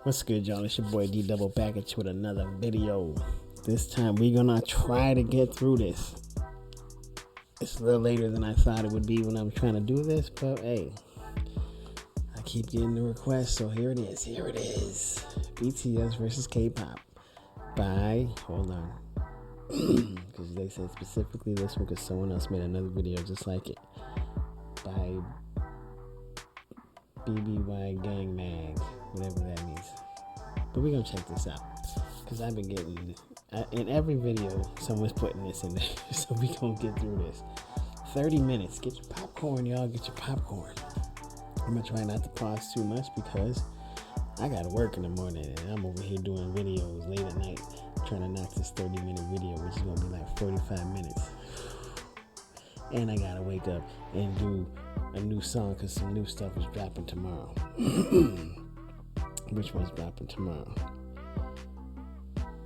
What's good, y'all? It's your boy D Double back at you with another video. This time we're gonna try to get through this. It's a little later than I thought it would be when I'm trying to do this, but hey, I keep getting the requests, so here it is. Here it is. BTS versus K-pop by, hold on, because they said specifically this one because someone else made another video just like it, by BBY Gang Mag, whatever that means. But we're gonna check this out because I've been getting in every video someone's putting this in there. So we gonna get through this. 30 minutes. Get your popcorn, y'all. Get your popcorn. I'm gonna try not to pause too much because I gotta work in the morning and I'm over here doing videos late at night trying to knock this 30-minute video, which is gonna be like 45 minutes. And I gotta wake up and do a new song because some new stuff is dropping tomorrow. Which one's dropping tomorrow?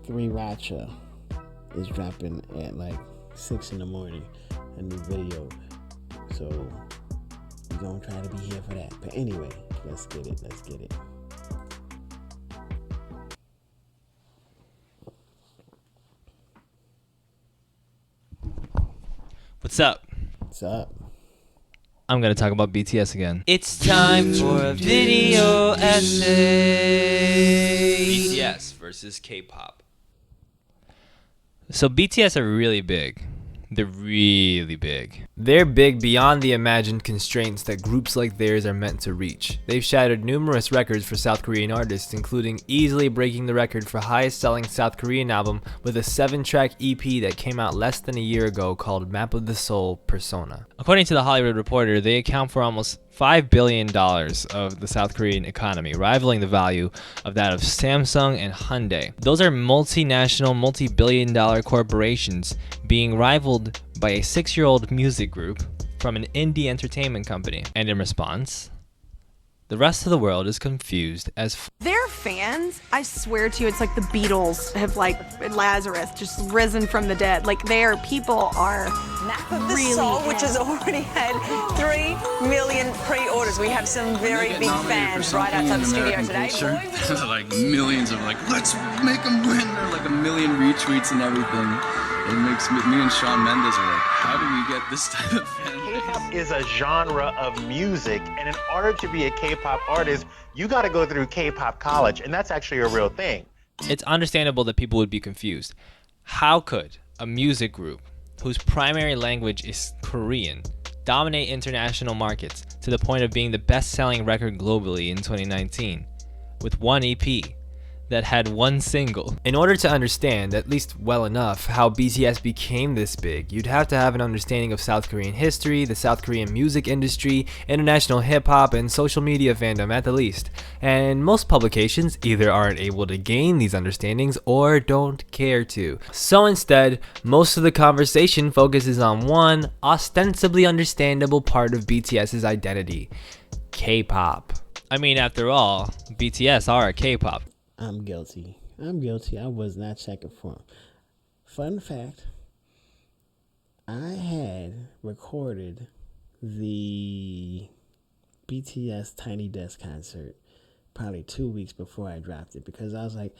3 Racha is dropping at like 6 in the morning, a new video. So we're gonna try to be here for that. But anyway, let's get it. Let's get it. What's up? What's up? I'm gonna talk about BTS again. It's time for a video essay. BTS versus K-pop. So BTS are really big. They're really big. They're big beyond the imagined constraints that groups like theirs are meant to reach. They've shattered numerous records for South Korean artists, including easily breaking the record for highest selling South Korean album with a 7-track EP that came out less than a year ago called Map of the Soul Persona. According to The Hollywood Reporter, they account for almost $5 billion of the South Korean economy, rivaling the value of that of Samsung and Hyundai. Those are multinational, multi-billion-dollar corporations being rivaled by a 6-year-old music group from an indie entertainment company. And in response, the rest of the world is confused as their fans, I swear to you, it's like the Beatles have, like, Lazarus just risen from the dead. Like, people are Map of the really Soul, which has already had 3 million pre-orders. We have some very big fans right outside the studio today. Like millions of let's make them win. There like a million retweets and everything. It makes me and Shawn Mendes are like, how do we get this type of fan base? K-pop is a genre of music, and in order to be a K-pop artist, you got to go through K-pop college, and that's actually a real thing. It's understandable that people would be confused. How could a music group whose primary language is Korean dominate international markets to the point of being the best-selling record globally in 2019 with 1 EP that had 1 single? In order to understand, at least well enough, how BTS became this big, you'd have to have an understanding of South Korean history, the South Korean music industry, international hip-hop, and social media fandom at the least. And most publications either aren't able to gain these understandings or don't care to. So instead, most of the conversation focuses on one ostensibly understandable part of BTS's identity: K-pop. I mean, after all, BTS are a K-pop. I'm guilty. I was not checking for him. Fun fact, I had recorded the BTS Tiny Desk concert probably 2 weeks before I dropped it because I was like,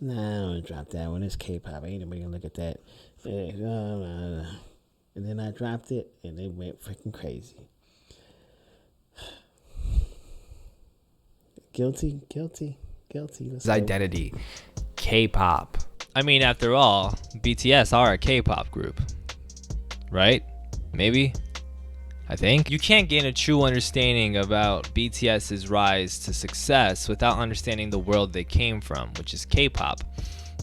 nah, I don't want to drop that one. It's K-pop. Ain't nobody gonna look at that. And then I dropped it and it went freaking crazy. Guilty. His identity: K-pop. I mean, after all, BTS are a K-pop group, right? Maybe? I think. You can't gain a true understanding about BTS's rise to success without understanding the world they came from, which is K-pop.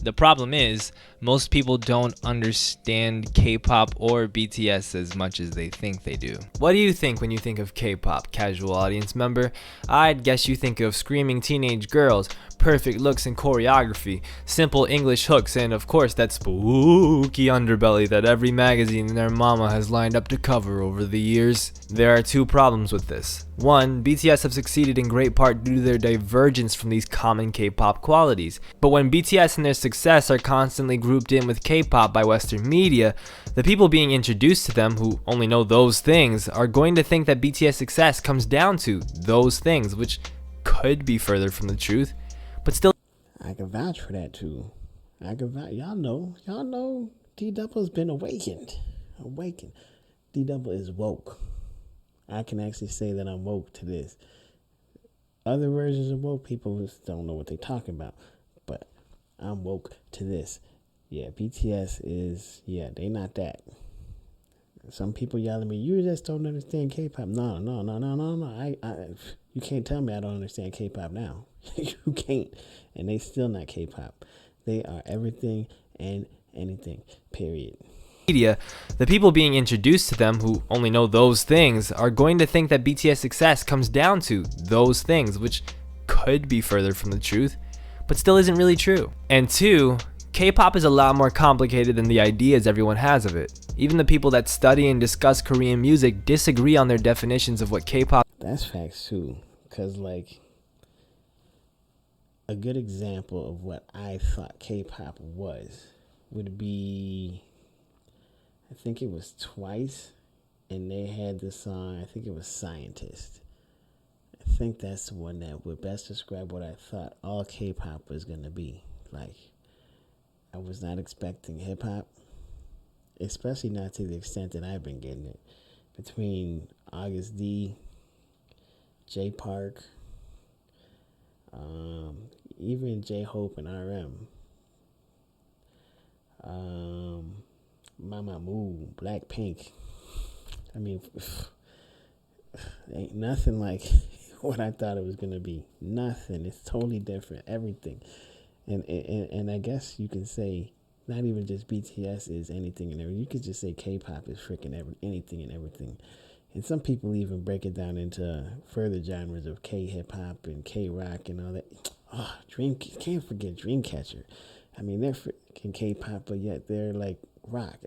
The problem is, most people don't understand K-pop or BTS as much as they think they do. What do you think when you think of K-pop, casual audience member? I'd guess you think of screaming teenage girls, perfect looks and choreography, simple English hooks, and of course that spooky underbelly that every magazine and their mama has lined up to cover over the years. There are 2 problems with this. 1, BTS have succeeded in great part due to their divergence from these common K-pop qualities. But when BTS and their success are constantly grouped in with K-pop by Western media, the people being introduced to them who only know those things are going to think that BTS success comes down to those things, which could be further from the truth. but still I can vouch for that too. I can vouch. Y'all know. D-Double's been awakened. D-Double is woke. I can actually say that I'm woke to this. Other versions of woke people just don't know what they're talking about, but I'm woke to this. Yeah, BTS is. Yeah, they not that. Some people yell at me, you just don't understand K-pop. No. You can't tell me I don't understand K-pop now. You can't. And they still not K-pop. They are everything and anything, period. media, the people being introduced to them who only know those things are going to think that BTS success comes down to those things, which could be further from the truth, but still isn't really true. And two, K-pop is a lot more complicated than the ideas everyone has of it. Even the people that study and discuss Korean music disagree on their definitions of what K-pop. That's facts too, because like a good example of what I thought K-pop was would be, I think it was Twice, and they had this song, I think it was Scientist. I think that's the one that would best describe what I thought all K-pop was going to be. Like, I was not expecting hip-hop, especially not to the extent that I've been getting it. Between August D, J Park, even J Hope and RM, Mamamoo, Blackpink. I mean, ain't nothing like what I thought it was gonna be. Nothing. It's totally different. Everything. And I guess you can say not even just BTS is anything and everything. You could just say K-pop is freaking anything and everything. And some people even break it down into further genres of K-hip-hop and K-rock and all that. Oh, can't forget Dreamcatcher. I mean, they're freaking K-pop, but yet they're like rock.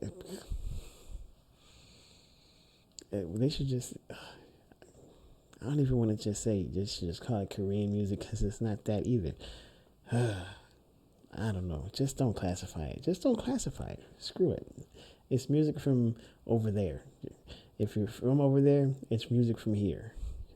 They should just, I don't even want to just say, just call it Korean music, because it's not that either. I don't know. Just don't classify it. Screw it. It's music from over there. If you're from over there, it's music from here.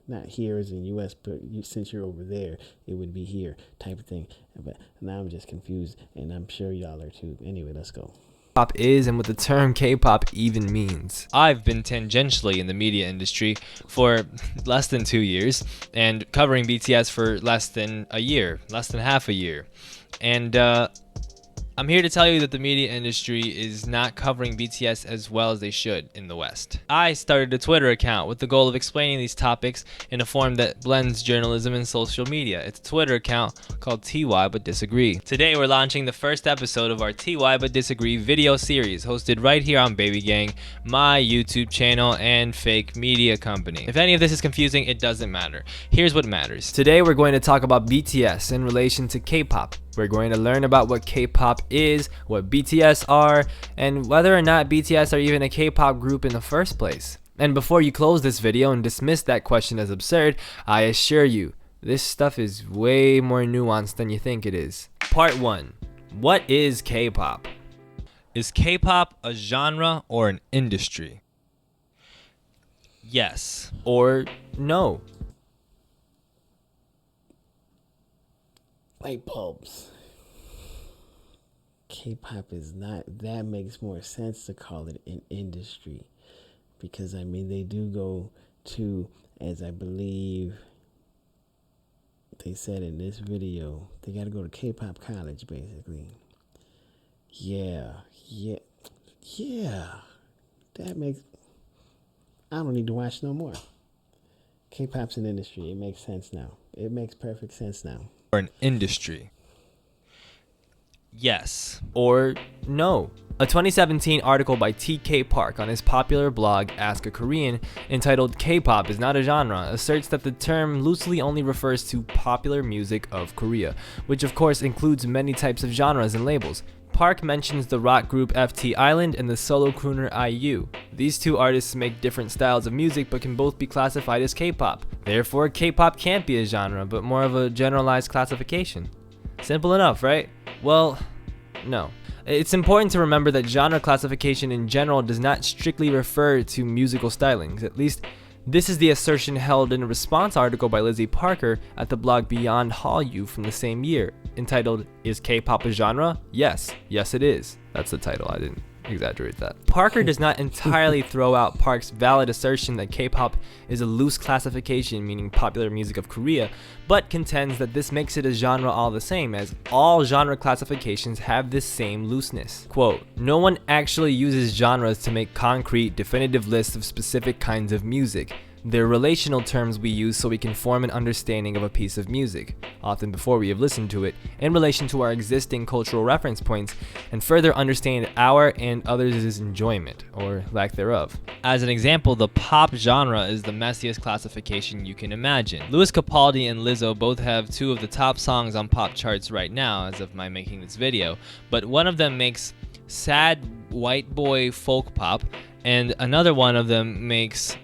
Not here as in U.S., but since you're over there, it would be here type of thing. But now I'm just confused, and I'm sure y'all are too. Anyway, let's go. Pop is and what the term K-pop even means. I've been tangentially in the media industry for less than 2 years and covering BTS for less than half a year. And I'm here to tell you that the media industry is not covering BTS as well as they should in the West. I started a Twitter account with the goal of explaining these topics in a form that blends journalism and social media. It's a Twitter account called TY But Disagree. Today we're launching the first episode of our TY But Disagree video series, hosted right here on Baby Gang, my YouTube channel and fake media company. If any of this is confusing, it doesn't matter. Here's what matters. Today we're going to talk about BTS in relation to K-pop. We're going to learn about what K-pop is, what BTS are, and whether or not BTS are even a K-pop group in the first place. And before you close this video and dismiss that question as absurd, I assure you, this stuff is way more nuanced than you think it is. Part 1. What is K-pop? Is K-pop a genre or an industry? Yes or no? Light bulbs. K-pop is not, that makes more sense to call it an industry, because I mean they do go to, as I believe they said in this video, they got to go to K-pop college basically. Yeah. That makes, I don't need to watch no more. K-pop's an industry. It makes sense now. It makes perfect sense now. Or an industry? Yes or no? A 2017 article by TK Park on his popular blog Ask a Korean, entitled K-pop is not a genre, asserts that the term loosely only refers to popular music of Korea, which of course includes many types of genres and labels. Park mentions the rock group FT Island and the solo crooner IU. These two artists make different styles of music but can both be classified as K-pop. Therefore, K-pop can't be a genre, but more of a generalized classification. Simple enough, right? Well, no. It's important to remember that genre classification in general does not strictly refer to musical stylings. At least, This is the assertion held in a response article by Lizzie Parker at the blog Beyond Hallyu from the same year, entitled, "Is K-pop a genre? Yes, yes it is." That's the title, I didn't exaggerate that. Parker does not entirely throw out Park's valid assertion that K-pop is a loose classification meaning popular music of Korea, but contends that this makes it a genre all the same, as all genre classifications have this same looseness. Quote, "No one actually uses genres to make concrete, definitive lists of specific kinds of music. They're relational terms we use so we can form an understanding of a piece of music, often before we have listened to it, in relation to our existing cultural reference points, and further understand our and others' enjoyment, or lack thereof." As an example, the pop genre is the messiest classification you can imagine. Louis Capaldi and Lizzo both have two of the top songs on pop charts right now, as of my making this video, but one of them makes sad white boy folk pop, and another one of them makes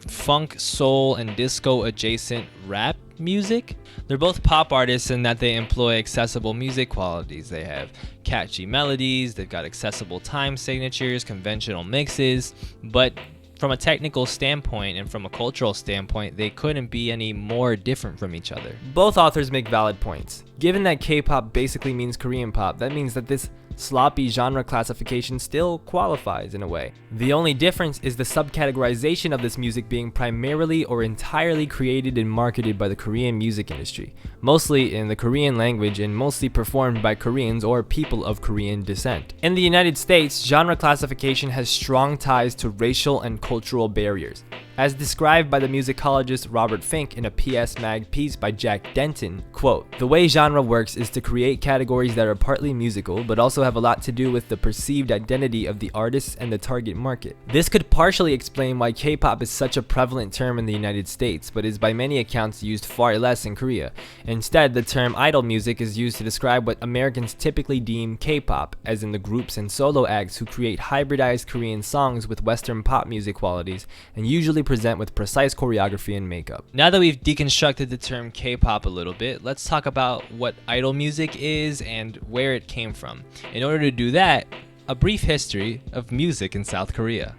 funk, soul, and disco adjacent rap music. They're both pop artists in that they employ accessible music qualities. They have catchy melodies, they've got accessible time signatures, conventional mixes, but from a technical standpoint and from a cultural standpoint, they couldn't be any more different from each other. Both authors make valid points. Given that K-pop basically means Korean pop, that means that this sloppy genre classification still qualifies in a way. The only difference is the subcategorization of this music being primarily or entirely created and marketed by the Korean music industry, mostly in the Korean language and mostly performed by Koreans or people of Korean descent. In the United States, genre classification has strong ties to racial and cultural barriers. As described by the musicologist Robert Fink in a PS Mag piece by Jack Denton, quote, "The way genre works is to create categories that are partly musical, but also have a lot to do with the perceived identity of the artists and the target market. This could partially explain why K-pop is such a prevalent term in the United States, but is by many accounts used far less in Korea. Instead, the term idol music is used to describe what Americans typically deem K-pop, as in the groups and solo acts who create hybridized Korean songs with Western pop music qualities, and usually present with precise choreography and makeup." Now that we've deconstructed the term K-pop a little bit, let's talk about what idol music is and where it came from. In order to do that, a brief history of music in South Korea.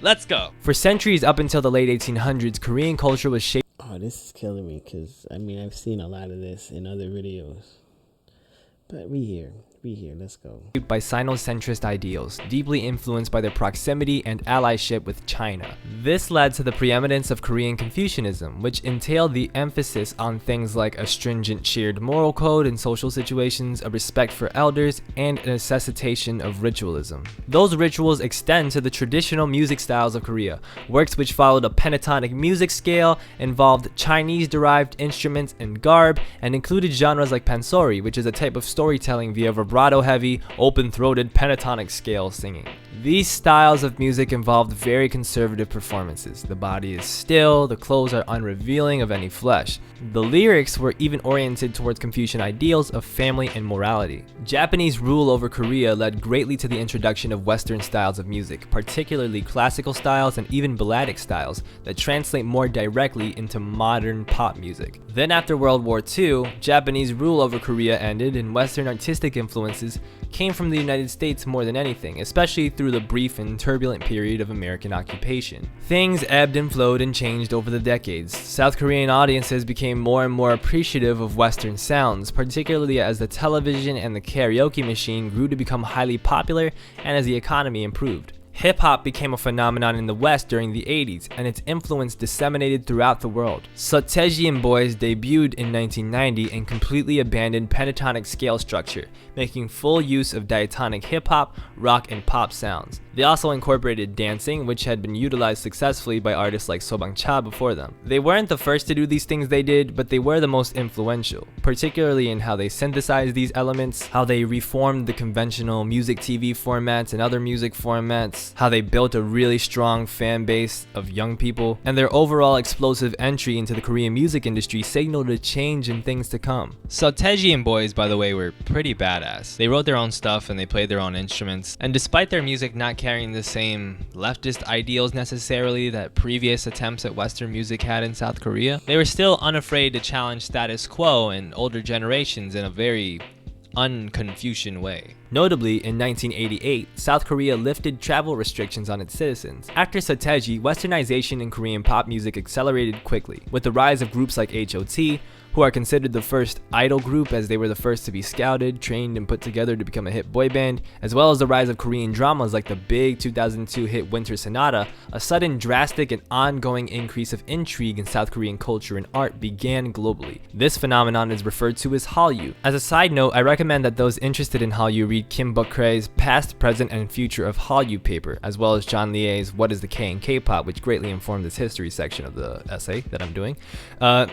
Let's go! For centuries up until the late 1800s, Korean culture was shaped. Oh, this is killing me because, I mean, I've seen a lot of this in other videos. But we here, let's go. By Sinocentrist ideals, deeply influenced by their proximity and allyship with China. This led to the preeminence of Korean Confucianism, which entailed the emphasis on things like a stringent shared moral code in social situations, a respect for elders, and a necessitation of ritualism. Those rituals extend to the traditional music styles of Korea, works which followed a pentatonic music scale, involved Chinese-derived instruments and garb, and included genres like pansori, which is a type of storytelling via vibrato-heavy, open-throated pentatonic scale singing. These styles of music involved very conservative performances. The body is still, the clothes are unrevealing of any flesh. The lyrics were even oriented towards Confucian ideals of family and morality. Japanese rule over Korea led greatly to the introduction of Western styles of music, particularly classical styles and even balladic styles that translate more directly into modern pop music. Then after World War II, Japanese rule over Korea ended and Western artistic influences came from the United States more than anything, especially through the brief and turbulent period of American occupation. Things ebbed and flowed and changed over the decades. South Korean audiences became more and more appreciative of Western sounds, particularly as the television and the karaoke machine grew to become highly popular and as the economy improved. Hip-hop became a phenomenon in the West during the 80s, and its influence disseminated throughout the world. Sotaejian Boys debuted in 1990 and completely abandoned pentatonic scale structure, making full use of diatonic hip-hop, rock, and pop sounds. They also incorporated dancing, which had been utilized successfully by artists like Sobangcha before them. They weren't the first to do these things they did, but they were the most influential, particularly in how they synthesized these elements, how they reformed the conventional music TV formats and other music formats, how they built a really strong fan base of young people, and their overall explosive entry into the Korean music industry signaled a change in things to come. Sotaejian Boys, by the way, were pretty badass. They wrote their own stuff and they played their own instruments, and despite their music not carrying the same leftist ideals necessarily that previous attempts at Western music had in South Korea, they were still unafraid to challenge status quo and older generations in a very un-Confucian way. Notably, in 1988, South Korea lifted travel restrictions on its citizens. After Sateji, westernization in Korean pop music accelerated quickly, with the rise of groups like H.O.T., who are considered the first idol group as they were the first to be scouted, trained, and put together to become a hit boy band, as well as the rise of Korean dramas like the big 2002 hit Winter Sonata. A sudden, drastic, and ongoing increase of intrigue in South Korean culture and art began globally. This phenomenon is referred to as Hallyu. As a side note, I recommend that those interested in Hallyu read Kim Buk-rae's Past, Present, and Future of Hallyu paper, as well as John Lie's What is the K in K-pop, which greatly informed this history section of the essay that I'm doing.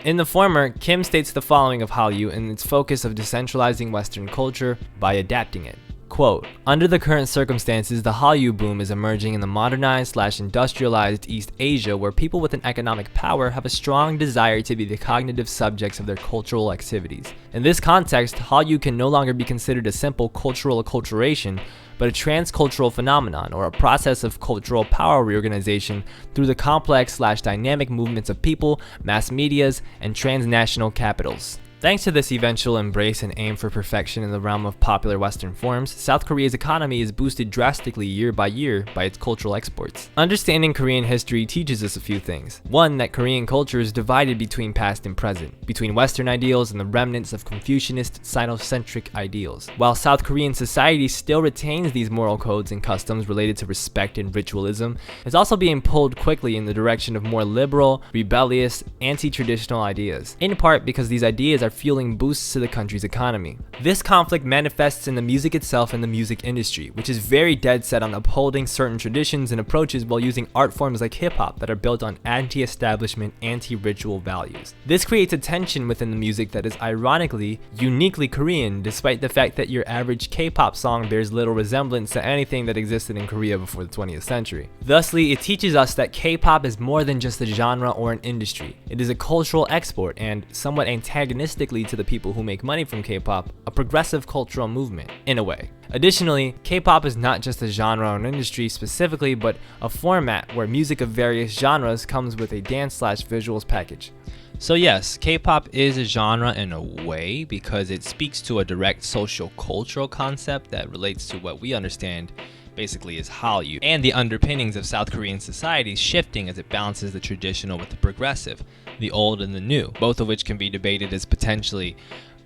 In the former, Kim states the following of Hallyu and its focus of decentralizing Western culture by adapting it. Quote, under the current circumstances, the Hallyu boom is emerging in the modernized/industrialized East Asia, where people with an economic power have a strong desire to be the cognitive subjects of their cultural activities. In this context, Hallyu can no longer be considered a simple cultural acculturation, but a transcultural phenomenon, or a process of cultural power reorganization through the complex/dynamic movements of people, mass medias, and transnational capitals. Thanks to this eventual embrace and aim for perfection in the realm of popular Western forms, South Korea's economy is boosted drastically year by year by its cultural exports. Understanding Korean history teaches us a few things. One, that Korean culture is divided between past and present, between Western ideals and the remnants of Confucianist, Sinocentric ideals. While South Korean society still retains these moral codes and customs related to respect and ritualism, it's also being pulled quickly in the direction of more liberal, rebellious, anti-traditional ideas, in part because these ideas are fueling boosts to the country's economy. This conflict manifests in the music itself and the music industry, which is very dead set on upholding certain traditions and approaches while using art forms like hip-hop that are built on anti-establishment, anti-ritual values. This creates a tension within the music that is ironically, uniquely Korean, despite the fact that your average K-pop song bears little resemblance to anything that existed in Korea before the 20th century. Thusly, it teaches us that K-pop is more than just a genre or an industry. It is a cultural export and, somewhat antagonistically to the people who make money from K-pop, a progressive cultural movement, in a way. Additionally, K-pop is not just a genre or an industry specifically, but a format where music of various genres comes with a dance/visuals package. So yes, K-pop is a genre in a way because it speaks to a direct social cultural concept that relates to what we understand basically is Hallyu, and the underpinnings of South Korean society shifting as it balances the traditional with the progressive, the old and the new, both of which can be debated as potentially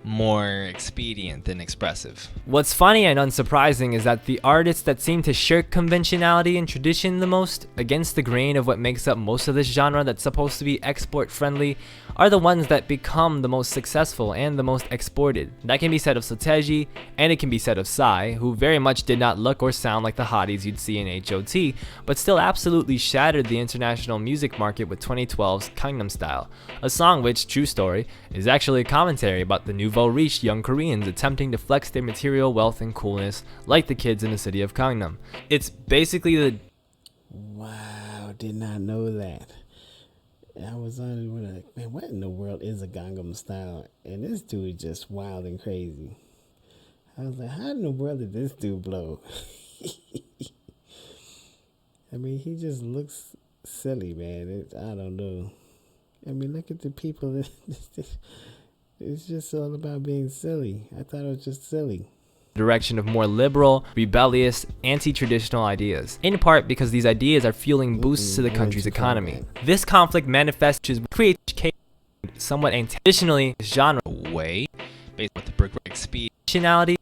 more expedient than expressive. What's funny and unsurprising is that the artists that seem to shirk conventionality and tradition the most, against the grain of what makes up most of this genre that's supposed to be export friendly, are the ones that become the most successful and the most exported. That can be said of Sateji, and it can be said of Psy, who very much did not look or sound like the hotties you'd see in H.O.T., but still absolutely shattered the international music market with 2012's Gangnam Style, a song which, true story, is actually a commentary about the nouveau riche young Koreans attempting to flex their material wealth and coolness like the kids in the city of Gangnam. It's basically the... Wow, did not know that. I was on like, man, what in the world is a Gangnam Style? And this dude just wild and crazy. I was like, how in the world did this dude blow? I mean, he just looks silly, man. I don't know. I mean, look at the people. It's just all about being silly. I thought it was just silly. Direction of more liberal, rebellious, anti-traditional ideas, in part because these ideas are fueling boosts to the country's economy. This conflict manifests as creates somewhat additionally genre way based with the progressive expeditionality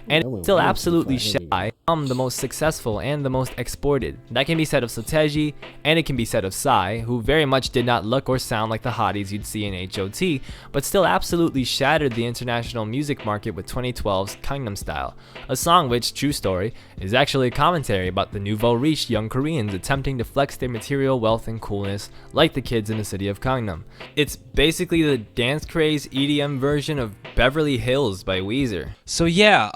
and it's still absolutely shy. The most successful and the most exported. That can be said of Sateji, and it can be said of Psy, who very much did not look or sound like the hotties you'd see in H.O.T., but still absolutely shattered the international music market with 2012's Gangnam Style, a song which, true story, is actually a commentary about the nouveau riche young Koreans attempting to flex their material wealth and coolness like the kids in the city of Gangnam. It's basically the dance craze EDM version of Beverly Hills by Weezer. So yeah,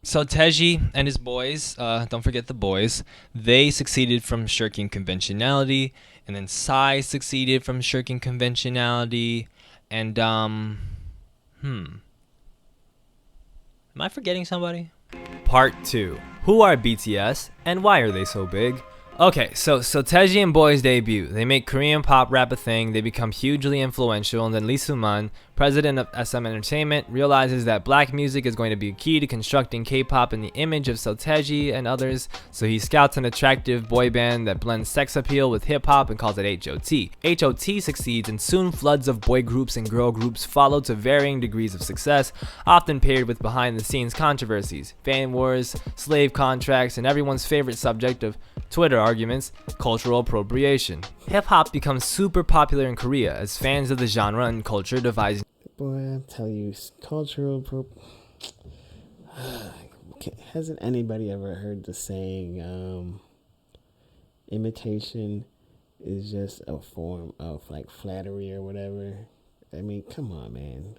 so Teji and his boys, don't forget the boys, they succeeded from shirking conventionality, and then Psy succeeded from shirking conventionality, and am I forgetting somebody? Part 2. Who are BTS and why are they so big? Okay, so Teji and Boys debut. They make Korean pop rap a thing, they become hugely influential, and then Lee Soo-man, president of SM Entertainment, realizes that black music is going to be key to constructing K-pop in the image of Teji and others, so he scouts an attractive boy band that blends sex appeal with hip-hop and calls it HOT. HOT succeeds, and soon floods of boy groups and girl groups follow to varying degrees of success, often paired with behind-the-scenes controversies, fan wars, slave contracts, and everyone's favorite subject of Twitter arguments, cultural appropriation. Hip-hop becomes super popular in Korea as fans of the genre and culture devise. Boy, I tell you, hasn't anybody ever heard the saying, imitation is just a form of like flattery or whatever? I mean, come on, man.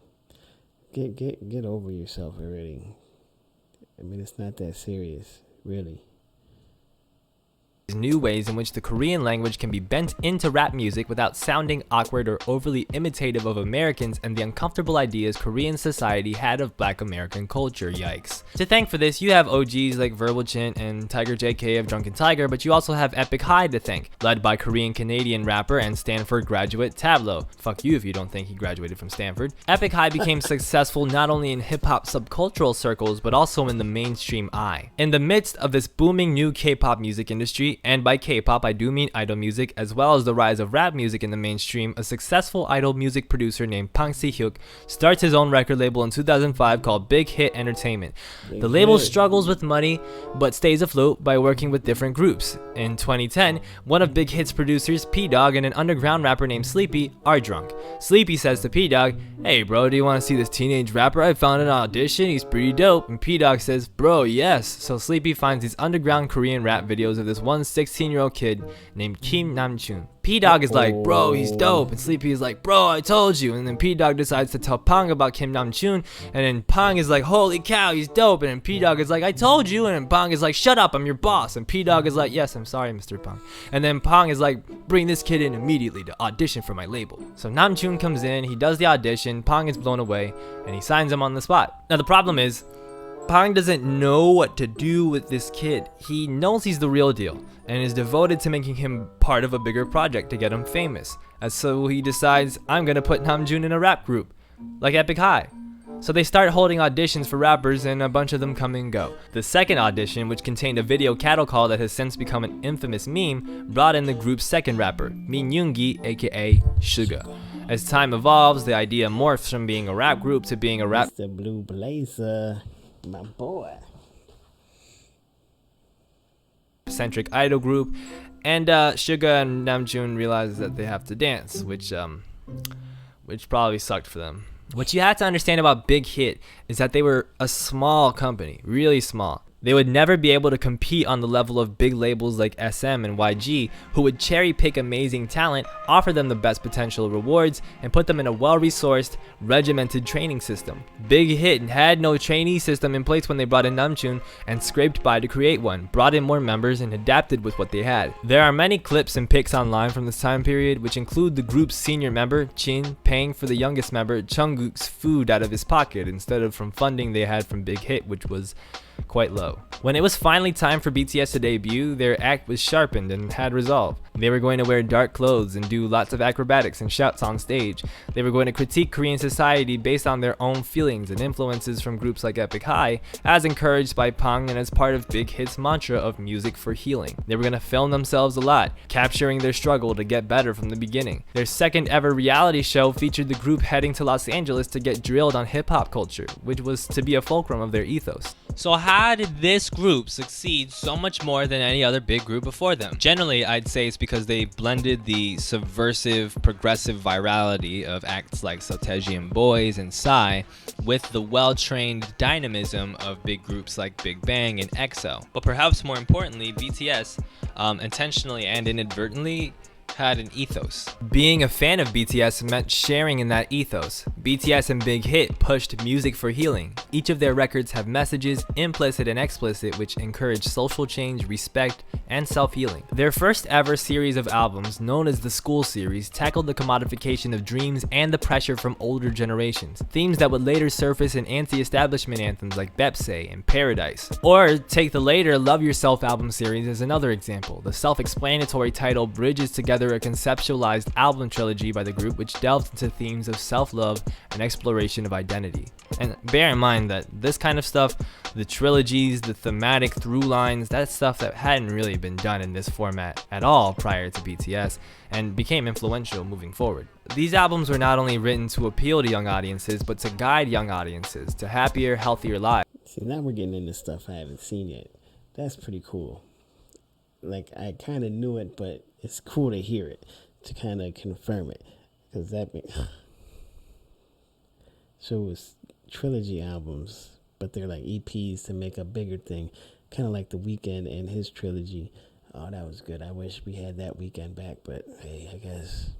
Get over yourself already. I mean, it's not that serious, really. New ways in which the Korean language can be bent into rap music without sounding awkward or overly imitative of Americans and the uncomfortable ideas Korean society had of black American culture. Yikes. To thank for this, you have OGs like Verbal Chint and Tiger JK of Drunken Tiger, but you also have Epic High to thank, led by Korean-Canadian rapper and Stanford graduate Tableau. Fuck you if you don't think he graduated from Stanford. Epic High became successful not only in hip-hop subcultural circles, but also in the mainstream eye. In the midst of this booming new K-pop music industry, and by K-pop I do mean idol music, as well as the rise of rap music in the mainstream, a successful idol music producer named Pang Si-hyuk starts his own record label in 2005 called Big Hit Entertainment. The label struggles with money, but stays afloat by working with different groups. In 2010, one of Big Hit's producers, P-Dog, and an underground rapper named Sleepy are drunk. Sleepy says to P-Dog, "Hey bro, do you want to see this teenage rapper I found in an audition? He's pretty dope." And P-Dog says, "Bro, yes." So Sleepy finds these underground Korean rap videos of this one 16-year-old kid named Kim Nam-chun. P-Dog is like, "Bro, he's dope." And Sleepy is like, "Bro, I told you." And then P-Dog decides to tell Pang about Kim Nam-chun. And then Pang is like, "Holy cow, he's dope." And then P-Dog is like, "I told you." And then Pang is like, "Shut up, I'm your boss." And P-Dog is like, "Yes, I'm sorry, Mr. Pang." And then Pang is like, "Bring this kid in immediately to audition for my label." So Nam-chun comes in, he does the audition, Pang is blown away, and he signs him on the spot. Now the problem is, Pang doesn't know what to do with this kid. He knows he's the real deal and is devoted to making him part of a bigger project to get him famous. And so he decides, I'm gonna put Namjoon in a rap group, like Epic High. So they start holding auditions for rappers, and a bunch of them come and go. The second audition, which contained a video cattle call that has since become an infamous meme, brought in the group's second rapper, Min Yoongi, aka Suga. As time evolves, the idea morphs from being a rap group to being a rap Mr. Blue Blazer, my boy. centric idol group, and Suga and Namjoon realize that they have to dance, which probably sucked for them. What you have to understand about Big Hit is that they were a small company, really small. They would never be able to compete on the level of big labels like SM and YG, who would cherry pick amazing talent, offer them the best potential rewards, and put them in a well-resourced, regimented training system. Big Hit had no trainee system in place when they brought in Namjoon, and scraped by to create one, brought in more members, and adapted with what they had. There are many clips and pics online from this time period, which include the group's senior member, Jin, paying for the youngest member, Jungkook's food out of his pocket instead of from funding they had from Big Hit, which was quite low. When it was finally time for BTS to debut, their act was sharpened and had resolve. They were going to wear dark clothes and do lots of acrobatics and shouts on stage. They were going to critique Korean society based on their own feelings and influences from groups like Epic High, as encouraged by Pang and as part of Big Hit's mantra of music for healing. They were going to film themselves a lot, capturing their struggle to get better from the beginning. Their second ever reality show featured the group heading to Los Angeles to get drilled on hip-hop culture, which was to be a fulcrum of their ethos. So how did this group succeed so much more than any other big group before them? Generally, I'd say it's because they blended the subversive, progressive virality of acts like Soteji and Boys and Psy with the well-trained dynamism of big groups like Big Bang and EXO. But perhaps more importantly, BTS, intentionally and inadvertently, had an ethos. Being a fan of BTS meant sharing in that ethos. BTS and Big Hit pushed music for healing. Each of their records have messages, implicit and explicit, which encourage social change, respect, and self-healing. Their first ever series of albums, known as the School Series, tackled the commodification of dreams and the pressure from older generations, themes that would later surface in anti-establishment anthems like Bepse and Paradise. Or take the later Love Yourself album series as another example. The self-explanatory title bridges together a conceptualized album trilogy by the group which delved into themes of self-love and exploration of identity. And bear in mind that this kind of stuff, the trilogies, the thematic through lines, that's stuff that hadn't really been done in this format at all prior to BTS, and became influential moving forward. These albums were not only written to appeal to young audiences, but to guide young audiences to happier, healthier lives. See, now we're getting into stuff I haven't seen yet. That's pretty cool. Like, I kind of knew it, but it's cool to hear it, to kind of confirm it. Because that means... So it's trilogy albums, but they're like EPs to make a bigger thing. Kind of like The Weeknd and his trilogy. Oh, that was good. I wish we had that Weeknd back, but hey, I guess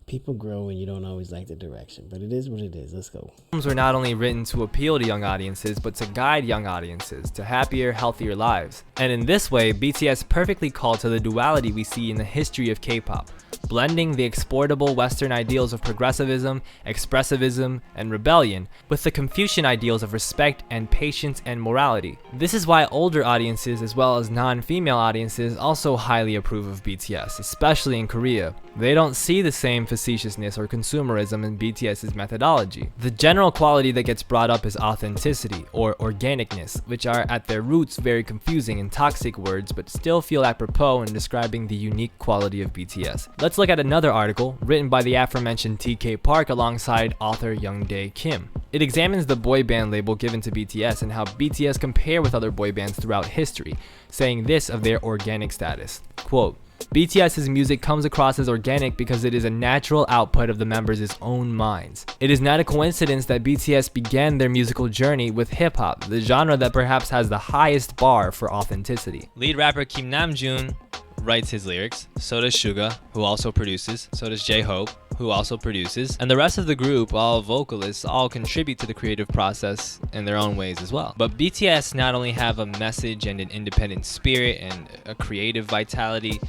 people grow and you don't always like the direction, but it is what it is. Let's go. Albums were not only written to appeal to young audiences, but to guide young audiences to happier, healthier lives. And in this way, BTS perfectly called to the duality we see in the history of K-pop, blending the exportable Western ideals of progressivism, expressivism, and rebellion with the Confucian ideals of respect and patience and morality. This is why older audiences as well as non-female audiences also highly approve of BTS, especially in Korea. They don't see the same facetiousness or consumerism in BTS's methodology. The general quality that gets brought up is authenticity or organicness, which are at their roots very confusing and toxic words but still feel apropos in describing the unique quality of BTS. Let's look at another article written by the aforementioned TK Park alongside author Youngdae Kim. It examines the boy band label given to BTS and how BTS compare with other boy bands throughout history, saying this of their organic status. Quote, BTS's music comes across as organic because it is a natural output of the members' own minds. It is not a coincidence that BTS began their musical journey with hip-hop, the genre that perhaps has the highest bar for authenticity. Lead rapper Kim Namjoon writes his lyrics, so does Suga, who also produces, so does J-Hope, who also produces, and the rest of the group, all vocalists, all contribute to the creative process in their own ways as well. But BTS not only have a message and an independent spirit and a creative vitality,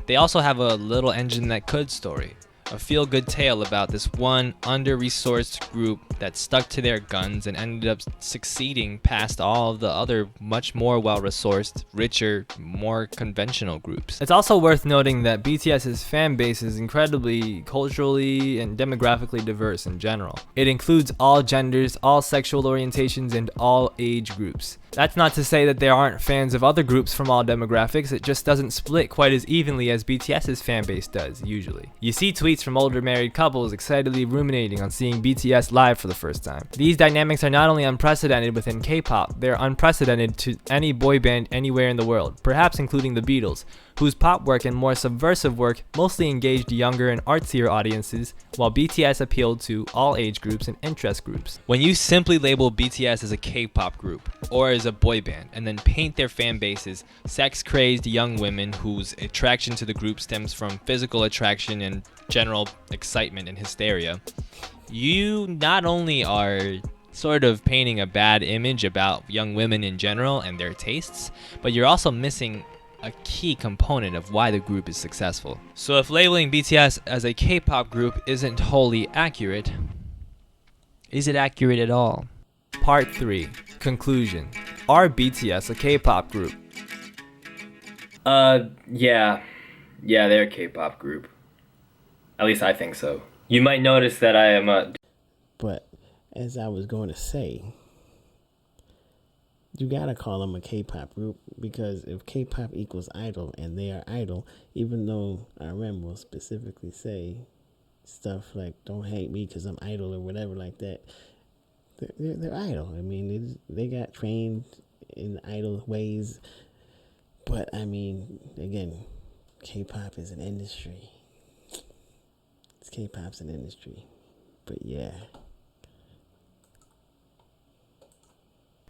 they also have a little engine that could story. A feel-good tale about this one under-resourced group that stuck to their guns and ended up succeeding past all of the other much more well-resourced, richer, more conventional groups. It's also worth noting that BTS's fan base is incredibly culturally and demographically diverse in general. It includes all genders, all sexual orientations, and all age groups. That's not to say that there aren't fans of other groups from all demographics, it just doesn't split quite as evenly as BTS's fan base does, usually. You see tweets from older married couples excitedly ruminating on seeing BTS live for the first time. These dynamics are not only unprecedented within K-pop, they're unprecedented to any boy band anywhere in the world, perhaps including the Beatles, whose pop work and more subversive work mostly engaged younger and artsier audiences, while BTS appealed to all age groups and interest groups. When you simply label BTS as a K-pop group, or as a boy band, and then paint their fan bases sex-crazed young women whose attraction to the group stems from physical attraction and general excitement and hysteria, you not only are sort of painting a bad image about young women in general and their tastes, but you're also missing a key component of why the group is successful. So if labeling BTS as a K-pop group isn't wholly accurate, is it accurate at all? Part 3. Conclusion. Are BTS a K-pop group? Yeah, they're a K-pop group. At least I think so. You might notice that I am But as I was going to say, you gotta call them a K-pop group, because if K-pop equals idol and they are idol, even though RM will specifically say stuff like "don't hate me because I'm idol" or whatever like that, they're idol. I mean, they got trained in idol ways, but I mean, again, K-pop is an industry. K-pop's an industry, but yeah.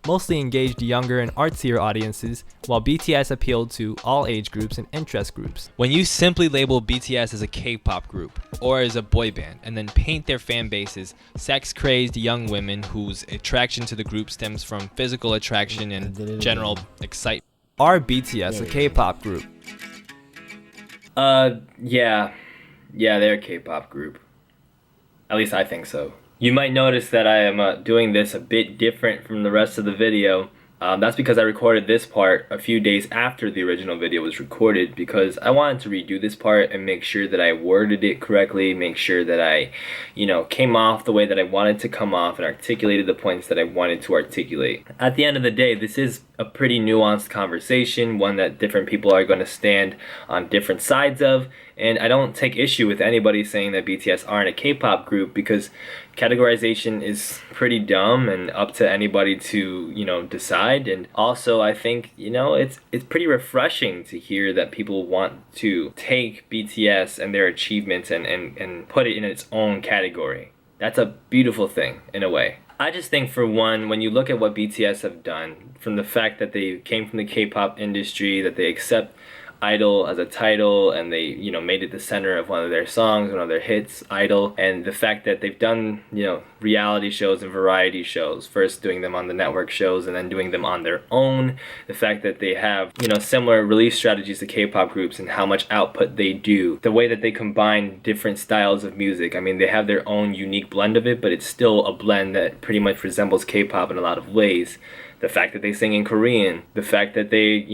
mostly engaged younger and artsier audiences, while BTS appealed to all age groups and interest groups. When you simply label BTS as a K-pop group or as a boy band and then paint their fan bases sex-crazed young women whose attraction to the group stems from physical attraction and general excitement, are BTS a K-pop group? Yeah, they're a K-pop group. At least I think so. You might notice that I am doing this a bit different from the rest of the video. That's because I recorded this part a few days after the original video was recorded, because I wanted to redo this part and make sure that I worded it correctly, make sure that I, came off the way that I wanted to come off and articulated the points that I wanted to articulate. At the end of the day, this is a pretty nuanced conversation, one that different people are going to stand on different sides of, and I don't take issue with anybody saying that BTS aren't a K-pop group, because categorization is pretty dumb and up to anybody to, decide. And also I think, it's pretty refreshing to hear that people want to take BTS and their achievements and put it in its own category. That's a beautiful thing in a way. I just think, for one, when you look at what BTS have done, from the fact that they came from the K-pop industry, that they accept Idol as a title, and they made it the center of one of their songs, one of their hits, Idol, and the fact that they've done reality shows and variety shows, first doing them on the network shows and then doing them on their own, the fact that they have similar release strategies to K-pop groups and how much output they do, the way that they combine different styles of music. I mean, they have their own unique blend of it, but it's still a blend that pretty much resembles K-pop in a lot of ways. The fact that they sing in Korean, the fact that they,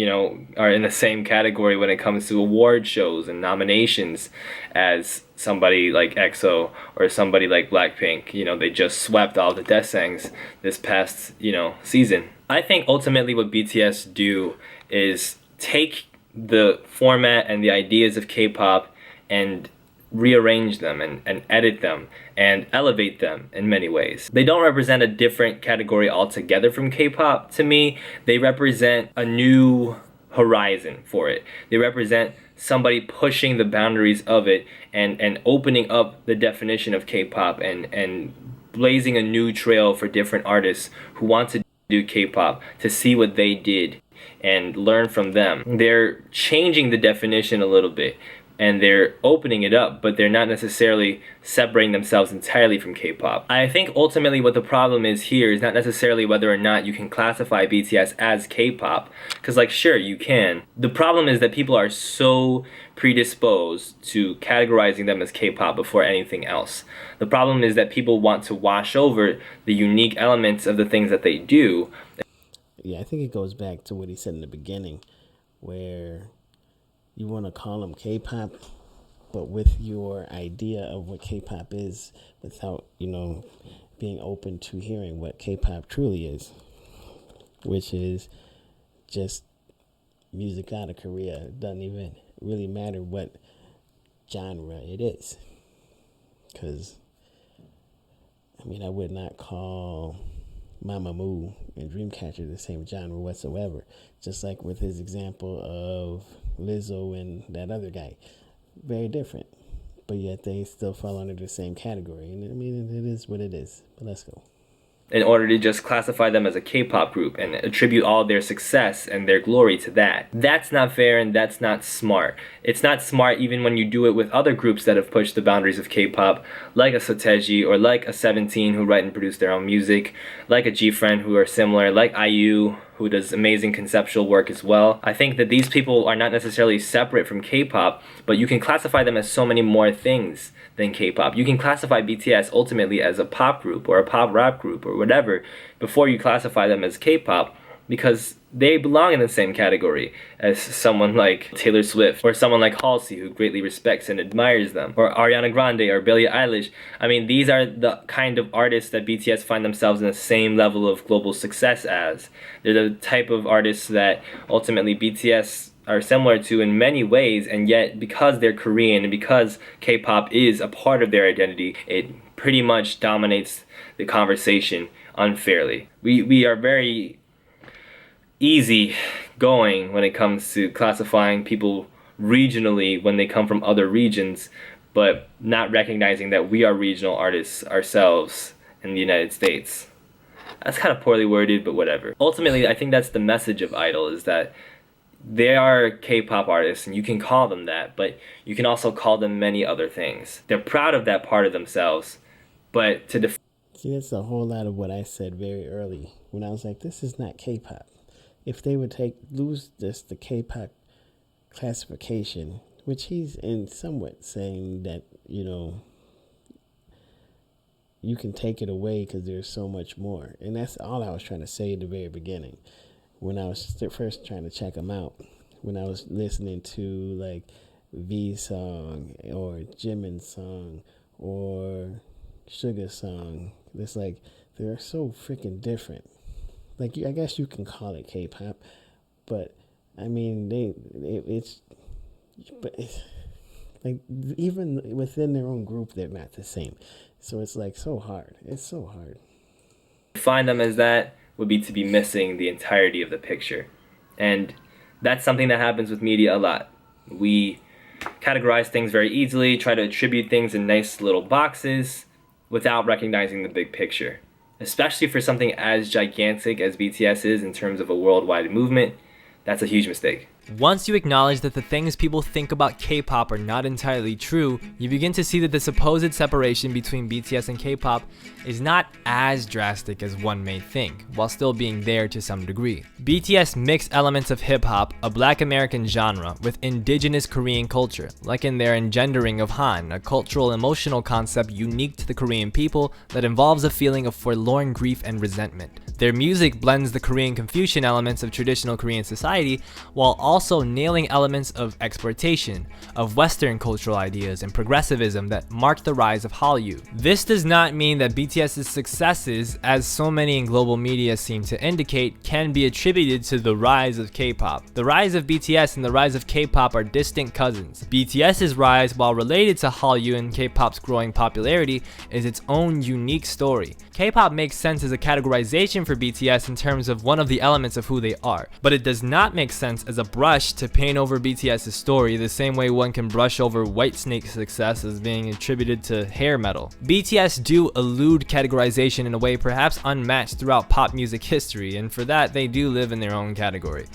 are in the same category when it comes to award shows and nominations as somebody like EXO or somebody like Blackpink. They just swept all the Daesangs this past, season. I think ultimately what BTS do is take the format and the ideas of K-pop and rearrange them and edit them and elevate them in many ways. They don't represent a different category altogether from K-pop to me. They represent a new horizon for it. They represent somebody pushing the boundaries of it and opening up the definition of K-pop and blazing a new trail for different artists who want to do K-pop to see what they did and learn from them. They're changing the definition a little bit, and they're opening it up, but they're not necessarily separating themselves entirely from K-pop. I think ultimately what the problem is here is not necessarily whether or not you can classify BTS as K-pop, because sure, you can. The problem is that people are so predisposed to categorizing them as K-pop before anything else. The problem is that people want to wash over the unique elements of the things that they do. Yeah, I think it goes back to what he said in the beginning, where you want to call them K-pop, but with your idea of what K-pop is, without, being open to hearing what K-pop truly is, which is just music out of Korea. It doesn't even really matter what genre it is. Because, I would not call Mamamoo and Dreamcatcher the same genre whatsoever. Just like with his example of Lizzo and that other guy. Very different. But yet they still fall under the same category. And it is what it is. But let's go. In order to just classify them as a K-pop group and attribute all their success and their glory to that. That's not fair, and that's not smart. It's not smart even when you do it with other groups that have pushed the boundaries of K-pop, like a Soteji or like a 17 who write and produce their own music, like a G-Friend who are similar, like IU who does amazing conceptual work as well. I think that these people are not necessarily separate from K-pop, but you can classify them as so many more things than K-pop. You can classify BTS ultimately as a pop group or a pop rap group or whatever before you classify them as K-pop, because they belong in the same category as someone like Taylor Swift or someone like Halsey, who greatly respects and admires them, or Ariana Grande or Billie Eilish. These are the kind of artists that BTS find themselves in the same level of global success as. They're the type of artists that ultimately BTS are similar to in many ways, and yet because they're Korean and because K-pop is a part of their identity, it pretty much dominates the conversation unfairly. We are very easy going when it comes to classifying people regionally when they come from other regions, but not recognizing that we are regional artists ourselves in the United States. That's kind of poorly worded, but whatever. Ultimately, I think that's the message of Idol, is that they are K-pop artists, and you can call them that, but you can also call them many other things. They're proud of that part of themselves, but to See, that's a whole lot of what I said very early when I was like, this is not K-pop. If they would lose the K-pop classification, which he's in somewhat saying that, you can take it away because there's so much more. And that's all I was trying to say at the very beginning when I was first trying to check them out. When I was listening to like V's song or Jimin's song or Sugar's song, it's like they're so freaking different. Like, I guess you can call it K-pop, but I mean, it's like even within their own group, they're not the same. So it's like so hard. It's so hard. Define them as that would be to be missing the entirety of the picture. And that's something that happens with media a lot. We categorize things very easily, try to attribute things in nice little boxes without recognizing the big picture. Especially for something as gigantic as BTS is in terms of a worldwide movement, that's a huge mistake. Once you acknowledge that the things people think about K-pop are not entirely true, you begin to see that the supposed separation between BTS and K-pop is not as drastic as one may think, while still being there to some degree. BTS mix elements of hip-hop, a Black American genre, with indigenous Korean culture, like in their engendering of Han, a cultural emotional concept unique to the Korean people that involves a feeling of forlorn grief and resentment. Their music blends the Korean Confucian elements of traditional Korean society, while also nailing elements of exploitation, of Western cultural ideas and progressivism that marked the rise of Hallyu. This does not mean that BTS's successes, as so many in global media seem to indicate, can be attributed to the rise of K-pop. The rise of BTS and the rise of K-pop are distant cousins. BTS's rise, while related to Hallyu and K-pop's growing popularity, is its own unique story. K-pop makes sense as a categorization for BTS in terms of one of the elements of who they are, but it does not make sense as a brush to paint over BTS's story the same way one can brush over Whitesnake's success as being attributed to hair metal. BTS do elude categorization in a way perhaps unmatched throughout pop music history, and for that they do live in their own category.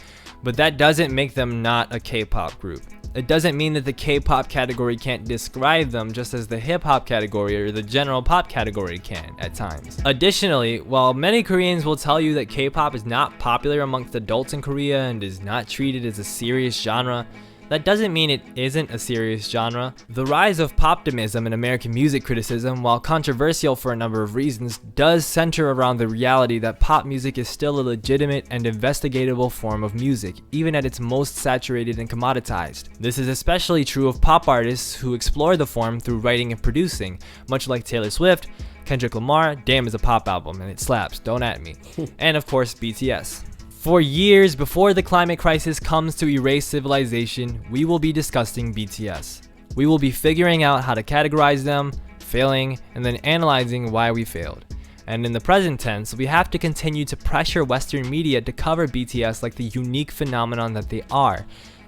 But that doesn't make them not a K-pop group. It doesn't mean that the K-pop category can't describe them just as the hip-hop category or the general pop category can at times. Additionally, while many Koreans will tell you that K-pop is not popular amongst adults in Korea and is not treated as a serious genre, that doesn't mean it isn't a serious genre. The rise of poptimism in American music criticism, while controversial for a number of reasons, does center around the reality that pop music is still a legitimate and investigatable form of music, even at its most saturated and commoditized. This is especially true of pop artists who explore the form through writing and producing, much like Taylor Swift, Kendrick Lamar, Damn is a pop album and it slaps, don't at me, and of course BTS. For years before the climate crisis comes to erase civilization, we will be discussing BTS. We will be figuring out how to categorize them, failing, and then analyzing why we failed. And in the present tense, we have to continue to pressure Western media to cover BTS like the unique phenomenon that they are,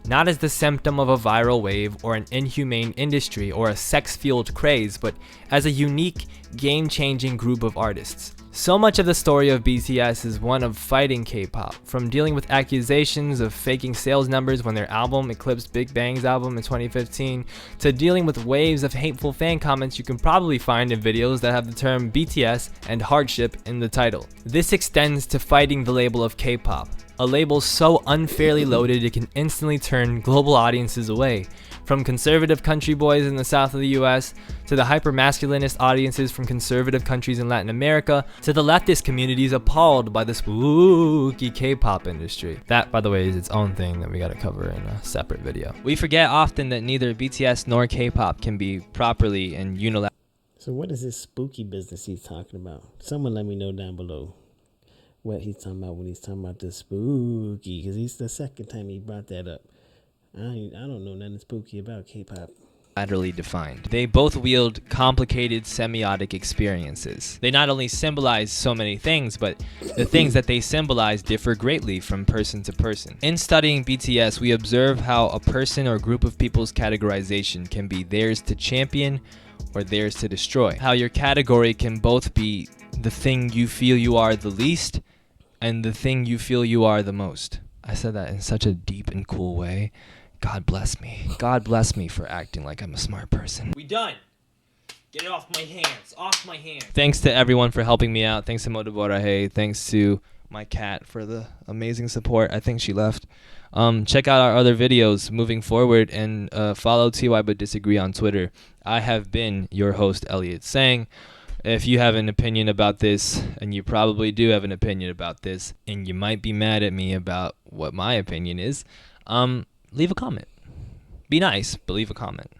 not as the symptom of a viral wave or an inhumane industry or a sex-fueled craze, but as a unique, game-changing group of artists. So much of the story of BTS is one of fighting K-pop, from dealing with accusations of faking sales numbers when their album eclipsed Big Bang's album in 2015, to dealing with waves of hateful fan comments you can probably find in videos that have the term BTS and hardship in the title. This extends to fighting the label of K-pop, a label so unfairly loaded it can instantly turn global audiences away. From conservative country boys in the south of the US, to the hyper-masculinist audiences from conservative countries in Latin America, to the leftist communities appalled by the spooky K-pop industry. That, by the way, is its own thing that we gotta cover in a separate video. We forget often that neither BTS nor K-pop can be properly and unilaterally. So what is this spooky business he's talking about? Someone let me know down below what he's talking about when he's talking about the spooky, because he's the second time he brought that up. I don't know nothing spooky about K-pop. Laterally defined. They both wield complicated semiotic experiences. They not only symbolize so many things, but the things that they symbolize differ greatly from person to person. In studying BTS, we observe how a person or group of people's categorization can be theirs to champion or theirs to destroy. How your category can both be the thing you feel you are the least and the thing you feel you are the most. I said that in such a deep and cool way. God bless me. God bless me for acting like I'm a smart person. We done. Get it off my hands. Off my hands. Thanks to everyone for helping me out. Thanks to Motoborahe. Thanks to my cat for the amazing support. I think she left. Check out our other videos moving forward, and follow TY But Disagree on Twitter. I have been your host, Elliot Sang. If you have an opinion about this, and you probably do have an opinion about this, and you might be mad at me about what my opinion is, leave a comment. Be nice, but leave a comment.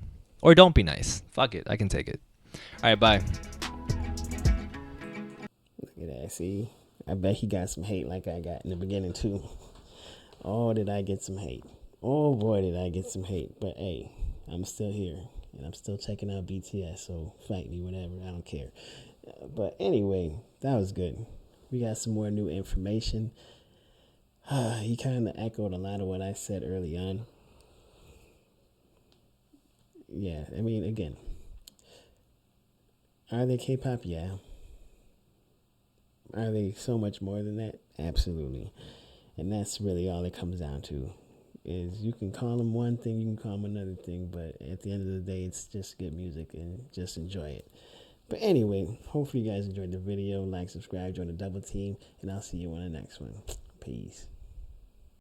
Or don't be nice. Fuck it. I can take it. All right, bye. Look at that. See, I bet he got some hate like I got in the beginning too. Oh, did I get some hate? Oh boy, did I get some hate. But hey, I'm still here, and I'm still checking out BTS. So fight me, whatever. I don't care. But anyway, that was good. We got some more new information. He kind of echoed a lot of what I said early on. Yeah, I mean, again, are they K-pop? Yeah. Are they so much more than that? Absolutely. And that's really all it comes down to. Is you can call them one thing, you can call them another thing, but at the end of the day, it's just good music and just enjoy it. But anyway, hopefully you guys enjoyed the video. Like, subscribe, join the double team, and I'll see you on the next one. Peace.